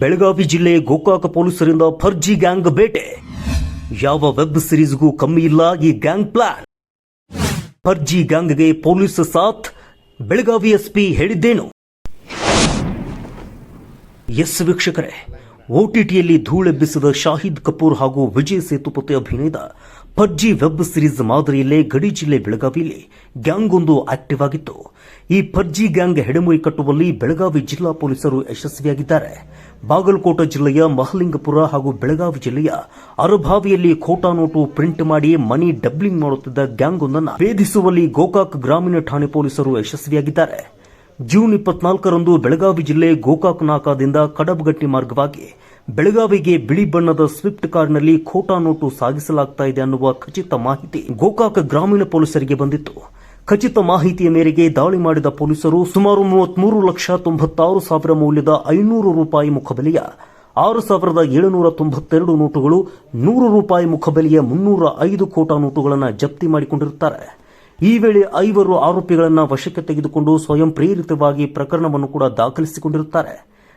ಬೆಳಗಾವಿ ಜಿಲ್ಲೆ ಗೋಕಾಕ ಪೊಲೀಸರಿಂದ ಫರ್ಜಿ ಗ್ಯಾಂಗ್ ಬೇಟೆ. ಯಾವ ವೆಬ್ ಸಿರೀಸ್ಗೂ ಕಮ್ಮಿ ಇಲ್ಲ ಈ ಗ್ಯಾಂಗ್ ಪ್ಲಾನ್. ಫರ್ಜಿ ಗ್ಯಾಂಗ್ಗೆ ಪೊಲೀಸ್ ಸಾಥ್. ಬೆಳಗಾವಿ ಎಸ್ಪಿ ಹೇಳಿದ್ದೇನು? ಎಸ್ ವೀಕ್ಷಕರೇ, ಓಟಿಟಿಯಲ್ಲಿ ಧೂಳೆಬ್ಬಿಸಿದ ಶಾಹಿದ್ ಕಪೂರ್ ಹಾಗೂ ವಿಜಯ್ ಸೇತುಪತಿ ಅಭಿನಯದ ಫರ್ಜಿ ವೆಬ್ ಸಿರೀಸ್ ಮಾದರಿಯಲ್ಲೇ ಗಡಿ ಜಿಲ್ಲೆ ಬೆಳಗಾವಿಯಲ್ಲಿ ಗ್ಯಾಂಗ್ ಒಂದು ಆಕ್ಟಿವ್ ಆಗಿತ್ತು. ಈ ಫರ್ಜಿ ಗ್ಯಾಂಗ್ ಹೆಡೆಮುರಿ ಕಟ್ಟುವಲ್ಲಿ ಬೆಳಗಾವಿ ಜಿಲ್ಲಾ ಪೊಲೀಸರು ಯಶಸ್ವಿಯಾಗಿದ್ದಾರೆ. ಬಾಗಲಕೋಟೆ ಜಿಲ್ಲೆಯ ಮಹಲಿಂಗಪುರ ಹಾಗೂ ಬೆಳಗಾವಿ ಜಿಲ್ಲೆಯ ಅರಭಾವಿಯಲ್ಲಿ ಖೋಟಾ ನೋಟು ಪ್ರಿಂಟ್ ಮಾಡಿ ಮನಿ ಡಬ್ಲಿಂಗ್ ಮಾಡುತ್ತಿದ್ದ ಗ್ಯಾಂಗ್ ಒಂದನ್ನು ಭೇದಿಸುವಲ್ಲಿ ಗೋಕಾಕ್ ಗ್ರಾಮೀಣ ಠಾಣೆ ಪೊಲೀಸರು ಯಶಸ್ವಿಯಾಗಿದ್ದಾರೆ. ಜೂನ್ 24ರಂದು ಬೆಳಗಾವಿ ಜಿಲ್ಲೆ ಗೋಕಾಕ್ ನಾಕಾದಿಂದ ಕಡಬಗಟ್ಟಿ ಮಾರ್ಗವಾಗಿ ಬೆಳಗಾವಿಗೆ ಬಿಳಿ ಬಣ್ಣದ ಸ್ವಿಫ್ಟ್ ಕಾರ್ನಲ್ಲಿ ಖೋಟಾ ನೋಟು ಸಾಗಿಸಲಾಗ್ತಾ ಇದೆ ಅನ್ನುವ ಖಚಿತ ಮಾಹಿತಿ ಗೋಕಾಕ್ ಗ್ರಾಮೀಣ ಪೊಲೀಸರಿಗೆ ಬಂದಿತ್ತು. ಖಚಿತ ಮಾಹಿತಿಯ ಮೇರೆಗೆ ದಾಳಿ ಮಾಡಿದ ಪೊಲೀಸರು ಸುಮಾರು 33,96,000 ಮೌಲ್ಯದ 500 ರೂಪಾಯಿ ಮುಖಬೆಲೆಯ 6,792 ನೋಟುಗಳು, 100 ರೂಪಾಯಿ ಮುಖಬೆಲೆಯ 305 ಖೋಟಾ ನೋಟುಗಳನ್ನು ಜಪ್ತಿ ಮಾಡಿಕೊಂಡಿರುತ್ತಾರೆ. ಈ ವೇಳೆ 5 ಆರೋಪಿಗಳನ್ನು ವಶಕ್ಕೆ ತೆಗೆದುಕೊಂಡು ಸ್ವಯಂ ಪ್ರೇರಿತವಾಗಿ ಪ್ರಕರಣವನ್ನು ಕೂಡ ದಾಖಲಿಸಿಕೊಂಡಿರುತ್ತಾರೆ.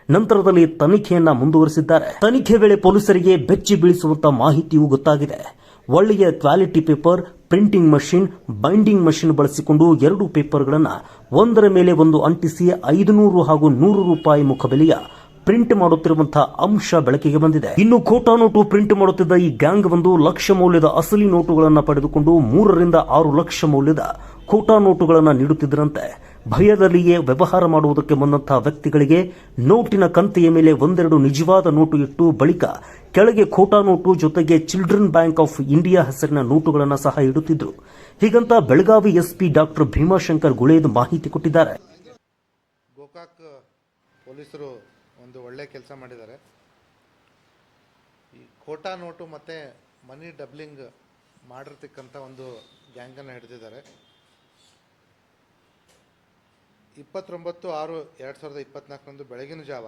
ನಂತರದಲ್ಲಿ ತನಿಖೆಯನ್ನ ಮುಂದುವರೆಸಿದ್ದಾರೆ. ತನಿಖೆ ವೇಳೆ ಪೊಲೀಸರಿಗೆ ಬೆಚ್ಚಿ ಬೀಳಿಸುವಂತಹ ಮಾಹಿತಿಯೂ ಗೊತ್ತಾಗಿದೆ. ಒಳ್ಳೆಯ quality paper, printing machine, binding machine ಬಳಸಿಕೊಂಡು 2 ಪೇಪರ್ಗಳನ್ನು ಒಂದರ ಮೇಲೆ ಒಂದು ಅಂಟಿಸಿ 500 ಹಾಗೂ 100 ರೂಪಾಯಿ ಮುಖಬೆಲೆಯ ಪ್ರಿಂಟ್ ಮಾಡುತ್ತಿರುವಂತಹ ಅಂಶ ಬೆಳಕಿಗೆ ಬಂದಿದೆ. ಇನ್ನು ಖೋಟಾ ನೋಟು ಪ್ರಿಂಟ್ ಮಾಡುತ್ತಿದ್ದ ಈ ಗ್ಯಾಂಗ್ 1 ಲಕ್ಷ ಮೌಲ್ಯದ ಅಸಲಿ ನೋಟುಗಳನ್ನು ಪಡೆದುಕೊಂಡು 3 ರಿಂದ 6 ಲಕ್ಷ ಮೌಲ್ಯದ ಖೋಟಾ ನೋಟುಗಳನ್ನು ನೀಡುತ್ತಿದ್ದರಂತೆ. ಭಯದಲ್ಲಿಯೇ ವ್ಯವಹಾರ ಮಾಡುವುದಕ್ಕೆ ಬಂದಂತಹ ವ್ಯಕ್ತಿಗಳಿಗೆ ನೋಟಿನ ಕಂತೆಯ ಮೇಲೆ 1-2 ನಿಜವಾದ ನೋಟು ಇಟ್ಟು ಬಳಿಕ ಕೆಳಗೆ ಖೋಟಾ ನೋಟು ಜೊತೆಗೆ ಚಿಲ್ಡ್ರನ್ ಬ್ಯಾಂಕ್ ಆಫ್ ಇಂಡಿಯಾ ಹೆಸರಿನ ನೋಟುಗಳನ್ನು ಸಹ ಇಡುತ್ತಿದ್ರು. ಹೀಗಂತ ಬೆಳಗಾವಿ ಎಸ್ಪಿ ಡಾಕ್ಟರ್ ಭೀಮಾಶಂಕರ್ ಗುಳೇದ್ ಮಾಹಿತಿ ಕೊಟ್ಟಿದ್ದಾರೆ. ಗೋಕಾಕ್ ಪೊಲೀಸರು ಒಂದು ಒಳ್ಳೆ ಕೆಲಸ ಮಾಡಿದ್ದಾರೆ. ಈ ಖೋಟಾ ನೋಟು ಮತ್ತು ಮನಿ ಡಬ್ಲಿಂಗ್ ಮಾಡಿರ್ತಕ್ಕಂಥ ಒಂದು ಗ್ಯಾಂಗನ್ನು ಹಿಡಿದಿದ್ದಾರೆ. 29/6/2024 ಬೆಳಗಿನ ಜಾವ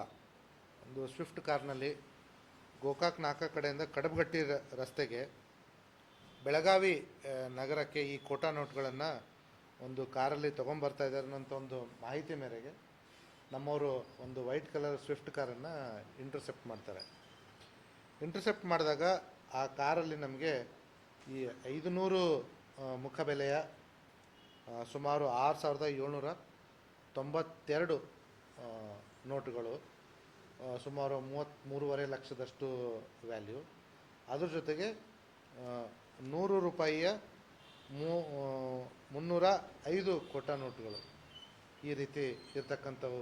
ಒಂದು ಸ್ವಿಫ್ಟ್ ಕಾರ್ನಲ್ಲಿ ಗೋಕಾಕ್ ನಾಕಾ ಕಡೆಯಿಂದ ಕಡಬಗಟ್ಟಿ ರಸ್ತೆಗೆ ಬೆಳಗಾವಿ ನಗರಕ್ಕೆ ಈ ಖೋಟಾ ನೋಟ್ಗಳನ್ನು ಒಂದು ಕಾರಲ್ಲಿ ತೊಗೊಂಬರ್ತಾ ಇದ್ದಾರೆ ಅನ್ನೋಂಥ ಒಂದು ಮಾಹಿತಿ ಮೇರೆಗೆ ನಮ್ಮವರು ಒಂದು ವೈಟ್ ಕಲರ್ ಸ್ವಿಫ್ಟ್ ಕಾರನ್ನು ಇಂಟರ್ಸೆಪ್ಟ್ ಮಾಡ್ತಾರೆ. ಇಂಟರ್ಸೆಪ್ಟ್ ಮಾಡಿದಾಗ ಆ ಕಾರಲ್ಲಿ ನಮಗೆ ಈ 500 ಮುಖಬೆಲೆಯ ಸುಮಾರು 6,792 ನೋಟುಗಳು, ಸುಮಾರು 33.5 ಲಕ್ಷದಷ್ಟು ವ್ಯಾಲ್ಯೂ, ಅದ್ರ ಜೊತೆಗೆ 100 ರೂಪಾಯಿಯ 305 ಖೋಟಾ ನೋಟುಗಳು ಈ ರೀತಿ ಇರ್ತಕ್ಕಂಥವು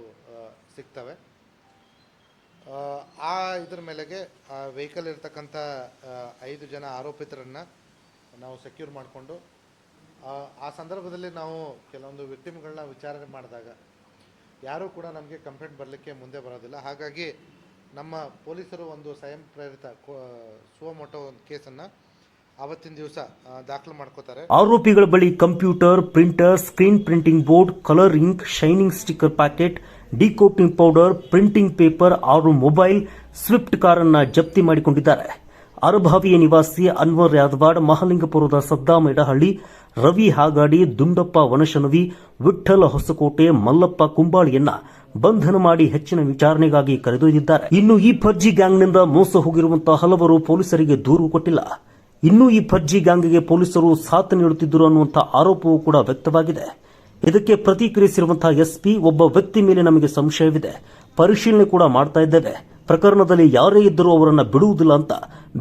ಸಿಗ್ತವೆ. ಇದ್ರ ಮೇಲೆಗೆ ಆ ವೆಹಿಕಲ್ ಇರ್ತಕ್ಕಂಥ 5 ಜನ ಆರೋಪಿತರನ್ನು ನಾವು ಸೆಕ್ಯೂರ್ ಮಾಡಿಕೊಂಡು ಆ ಸಂದರ್ಭದಲ್ಲಿ ನಾವು ಕೆಲವೊಂದು ವಿಕ್ಟಿಮ್ಗಳನ್ನ ವಿಚಾರಣೆ ಮಾಡಿದಾಗ ಯಾರೂ ಕೂಡ ನಮಗೆ ಕಂಪ್ಲೇಂಟ್ ಬರಲಿಕ್ಕೆ ಮುಂದೆ ಬರೋದಿಲ್ಲ. ಹಾಗಾಗಿ ನಮ್ಮ ಪೊಲೀಸರು ಒಂದು ಸ್ವಯಂ ಪ್ರೇರಿತ ಸುವಮೋಟೋ ಒಂದು ಕೇಸನ್ನು ಆವತ್ತಿನ ದಿವಸ ದಾಖಲು ಮಾಡ್ಕೋತಾರೆ. ಆರೋಪಿಗಳ ಬಳಿ computer, printer, screen printing board, colour ink, shining sticker packet, decoating powder, printing paper, 6 mobile, Swift ಕಾರನ್ನು ಜಪ್ತಿ ಮಾಡಿಕೊಂಡಿದ್ದಾರೆ. ಅರಭಾವಿಯ ನಿವಾಸಿ ಅನ್ವರ್ ಯಾದವಾಡ್, ಮಹಲಿಂಗಪುರದ ಸದ್ದಾಮ್ ಎಡಹಳ್ಳಿ, ರವಿ ಹಾಗಾಡಿ, ದುಂಡಪ್ಪ ವನಶನವಿ, ವಿಠ್ಠಲ ಹೊಸಕೋಟೆ, ಮಲ್ಲಪ್ಪ ಕುಂಬಾಳಿಯನ್ನ ಬಂಧನ ಮಾಡಿ ಹೆಚ್ಚಿನ ವಿಚಾರಣೆಗಾಗಿ ಕರೆದೊಯ್ದಿದ್ದಾರೆ. ಇನ್ನು ಈ ಫರ್ಜಿ ಗ್ಯಾಂಗ್ನಿಂದ ಮೋಸ ಹೋಗಿರುವಂತಹ ಹಲವರು ಪೊಲೀಸರಿಗೆ ದೂರು ಕೊಟ್ಟಿಲ್ಲ. ಇನ್ನು ಈ ಫರ್ಜಿ ಗ್ಯಾಂಗ್ಗೆ ಪೊಲೀಸರು ಸಾಥ್ ನೀಡುತ್ತಿದ್ದರು ಅನ್ನುವಂತಹ ಆರೋಪವೂ ಕೂಡ ವ್ಯಕ್ತವಾಗಿದೆ. ಇದಕ್ಕೆ ಪ್ರತಿಕ್ರಿಯಿಸಿರುವಂತಹ ಎಸ್ಪಿ, ಒಬ್ಬ ವ್ಯಕ್ತಿ ಮೇಲೆ ನಮಗೆ ಸಂಶಯವಿದೆ, ಪರಿಶೀಲನೆ ಕೂಡ ಮಾಡ್ತಾ ಇದ್ದೇವೆ, ಪ್ರಕರಣದಲ್ಲಿ ಯಾರೇ ಇದ್ದರೂ ಅವರನ್ನು ಬಿಡುವುದಿಲ್ಲ ಅಂತ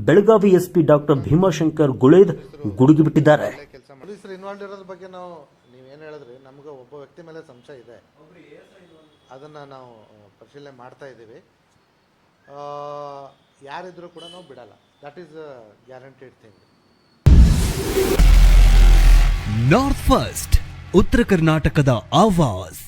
ಬೆಳಗಾವಿ ಎಸ್ಪಿ ಡಾಕ್ಟರ್ ಭೀಮಾಶಂಕರ್ ಗುಳೇದ್ ಗುಡುಗಿಬಿಟ್ಟಿದ್ದಾರೆ. ಪೊಲೀಸರು ಇನ್ವಾಲ್ವ್ ಇರೋದ್ರ ಬಗ್ಗೆ ನೀವೇನು ಹೇಳಿದ್ರಿ, ನಮ್ಗೆ ಒಬ್ಬ ವ್ಯಕ್ತಿ ಮೇಲೆ ಸಂಶಯ ಇದೆ, ಅದನ್ನು ನಾವು ಪರಿಶೀಲನೆ ಮಾಡ್ತಾ ಇದ್ದೀವಿ. ಯಾರಿದ್ರೂ ಕೂಡ ನಾವು ಬಿಡಲ್ಲ. That is guaranteed thing. North first, ಉತ್ತರ ಕರ್ನಾಟಕದ ಆವಾಜ್.